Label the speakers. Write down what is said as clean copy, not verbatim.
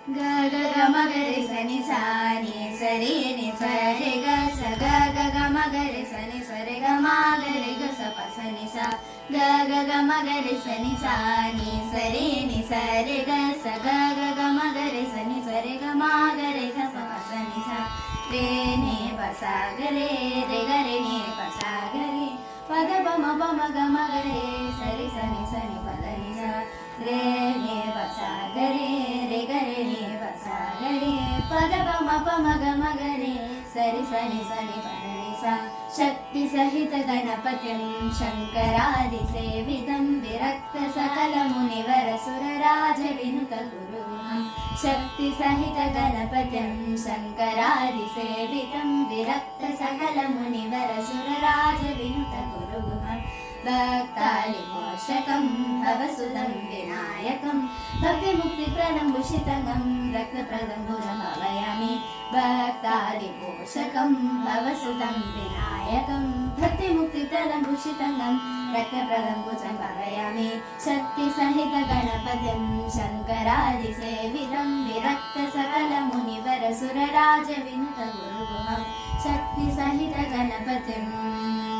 Speaker 1: ग ग ग म ग रे स नि सा नि स रे नि स रे ग स ग ग ग म ग रे स नि स रे ग म ग रे ग स प स नि सा ग ग ग म ग रे स नि सा नि स रे नि स रे ग स ग ग ग म ग रे स नि स रे ग म ग रे ग स प स नि सा रे नि प सा ग रे रे ग रे नि प सा ग रे प ग प म ग म ग रे स रे स नि प द नि सा रे नि प सा ग रे रे ग रे नि प सा ग रे प ग प म ग रे स रे स नि प द नि सा शक्ति सहित गणपतिं शङ्करादिसेवितं विरक्त सकल मुनिवर सुरराज विनुत गुरुं शक्ति सहित गणपतिं शङ्करादिसेवितं विरक्त सकल मुनिवर सुरराज विनुत गुरुं भक्तालिमोषकं भवसुतं विनायकं भक्तिमुक्तिप्रदं भूषितंगं रक्तप्रदं भुजमवयामि भक्तालिपोषकं भवसुतं विनायकं भक्तिमुक्तिप्रदं भूषितंगं रक्तप्रदं भुजं भावयामि शक्तिसहित गणपतिं शङ्करादिसेवितं विरक्त सकल मुनिवर सुरराज विनुत गुरुं शक्तिसहित गणपतिम्